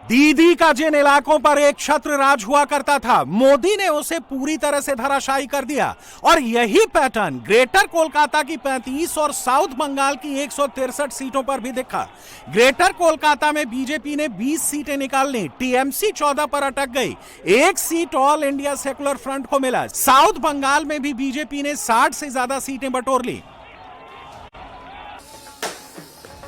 दीदी का जिन इलाकों पर एक छत्र राज हुआ करता था, मोदी ने उसे पूरी तरह से धराशायी कर दिया। और यही पैटर्न ग्रेटर कोलकाता की 35 और साउथ बंगाल की 163 सीटों पर भी दिखा। ग्रेटर कोलकाता में बीजेपी ने 20 सीटें निकाल ली, टीएमसी 14 पर अटक गई, एक seat all India secular front को मिला। साउथ बंगाल में भी बीजेपी ने 60 से ज्यादा सीटें बटोर ली।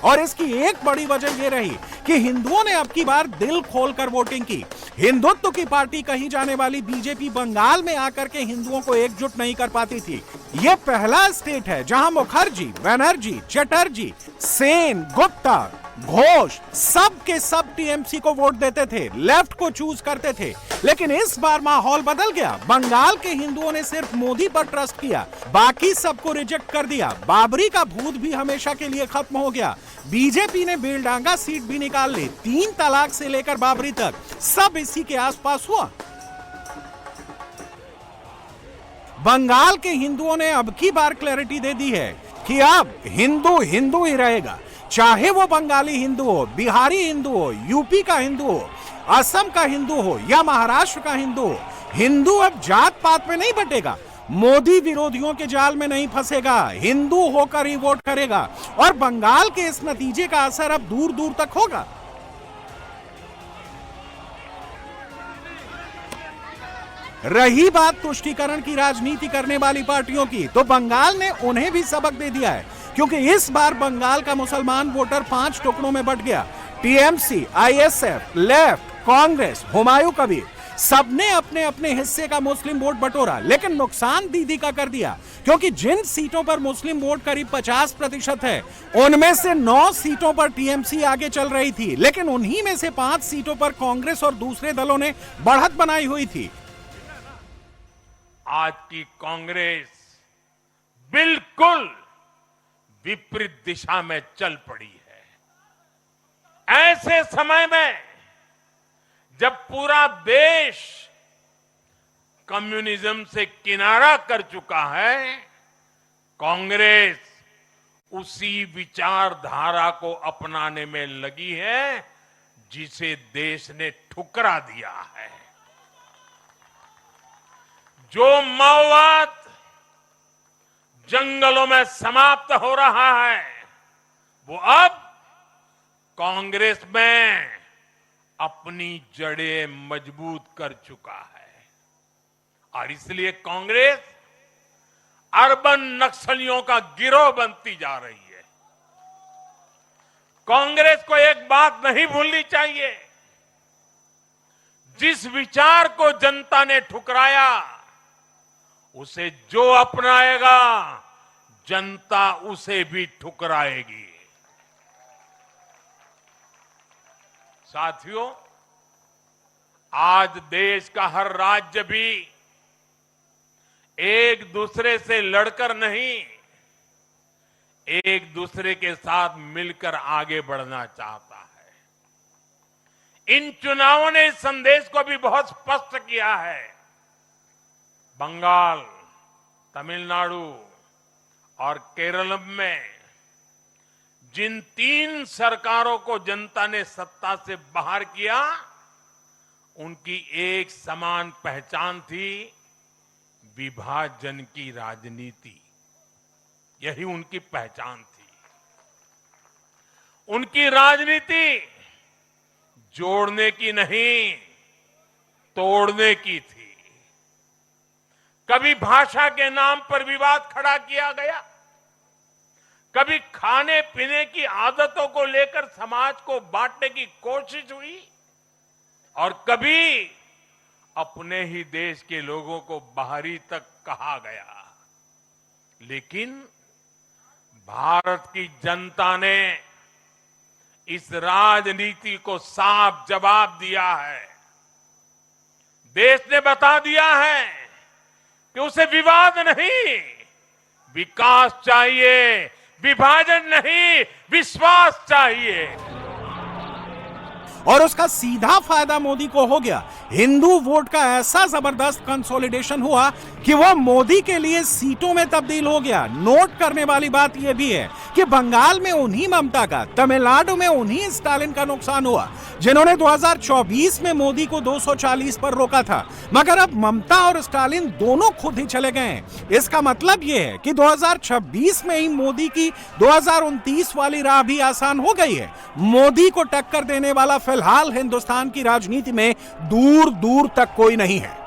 और इसकी एक बड़ी वजह यह रही कि हिंदुओं ने अब की बार दिल खोलकर वोटिंग की। हिंदुत्व की पार्टी कही जाने वाली बीजेपी बंगाल में आकर के हिंदुओं को एकजुट नहीं कर पाती थी। यह पहला स्टेट है जहां मुखर्जी, बनर्जी, चटर्जी, सेन, गुप्ता, घोष सब के सब टीएमसी को वोट देते थे, लेफ्ट को चूज करते थे। लेकिन इस बार माहौल बदल गया। बंगाल के हिंदुओं ने सिर्फ मोदी पर ट्रस्ट किया, बाकी सबको रिजेक्ट कर दिया। बाबरी का भूत भी हमेशा के लिए खत्म हो गया। बीजेपी ने बेलडांगा सीट भी निकाल ली। 3 तलाक से लेकर बाबरी तक सब इसी के आसपास हुआ। बंगाल के हिंदुओं ने अब की बार क्लैरिटी दे दी है कि अब हिंदू हिंदू ही रहेगा, चाहे वो बंगाली हिंदू हो, बिहारी हिंदू हो, यूपी का हिंदू हो, असम का हिंदू हो या महाराष्ट्र का हिंदू हो। हिंदू अब जात पात में नहीं बटेगा, मोदी विरोधियों के जाल में नहीं फंसेगा, हिंदू होकर ही वोट करेगा। और बंगाल के इस नतीजे का असर अब दूर दूर तक होगा। रही बात तुष्टीकरण की राजनीति करने वाली पार्टियों की, तो बंगाल ने उन्हें भी सबक दे दिया है, क्योंकि इस बार बंगाल का मुसलमान वोटर 5 टुकड़ों में बंट गया। TMC, ISF, left, Congress, Humayun Kabir सबने अपने अपने हिस्से का मुस्लिम वोट बटोरा। लेकिन नुकसान दीदी का कर दिया, क्योंकि जिन सीटों पर मुस्लिम वोट करीब 50% है, उनमें से 9 सीटों पर टीएमसी आगे चल रही थी। लेकिन उन्हीं में से 5 सीटों पर कांग्रेस और दूसरे दलों ने बढ़त बनाई हुई थी। आज की कांग्रेस बिल्कुल विपरीत दिशा में चल पड़ी है। ऐसे समय में जब पूरा देश कम्युनिज्म से किनारा कर चुका है, कांग्रेस उसी विचारधारा को अपनाने में लगी है जिसे देश ने ठुकरा दिया है। जो माओवाद जंगलों में समाप्त हो रहा है, वो अब कांग्रेस में अपनी जड़ें मजबूत कर चुका है। और इसलिए कांग्रेस अर्बन नक्सलियों का गिरोह बनती जा रही है। कांग्रेस को एक बात नहीं भूलनी चाहिए, जिस विचार को जनता ने ठुकराया, उसे जो अपनाएगा जनता उसे भी ठुकराएगी। साथियों, आज देश का हर राज्य भी एक दूसरे से लड़कर नहीं, एक दूसरे के साथ मिलकर आगे बढ़ना चाहता है। इन चुनावों ने इस संदेश को भी बहुत स्पष्ट किया है। बंगाल, तमिलनाडु और केरल में जिन 3 सरकारों को जनता ने सत्ता से बाहर किया, उनकी एक समान पहचान थी, विभाजन की राजनीति। यही उनकी पहचान थी। उनकी राजनीति जोड़ने की नहीं, तोड़ने की थी। कभी भाषा के नाम पर विवाद खड़ा किया गया, कभी खाने पीने की आदतों को लेकर समाज को बांटने की कोशिश हुई, और कभी अपने ही देश के लोगों को बाहरी तक कहा गया। लेकिन भारत की जनता ने इस राजनीति को साफ जवाब दिया है। देश ने बता दिया है कि उसे विवाद नहीं, विकास चाहिए, विभाजन नहीं, विश्वास चाहिए। और उसका सीधा फायदा मोदी को हो गया। हिंदू वोट का ऐसा जबरदस्त कंसोलिडेशन हुआ कि वो मोदी के लिए सीटों में तब्दील हो गया। नोट करने वाली बात यह भी है कि बंगाल में उन्हीं ममता का, तमिलनाडु में उन्हीं स्टालिन का नुकसान हुआ जिन्होंने 2024 में मोदी को 240 पर रोका था, मगर अब ममता और स्टालिन दोनों खुद ही चले गए। इसका मतलब यह है कि 2026 में ही मोदी की 2029 वाली राह भी आसान हो गई है। मोदी को टक्कर देने वाला फिलहाल हिंदुस्तान की राजनीति में दूर दूर तक कोई नहीं है।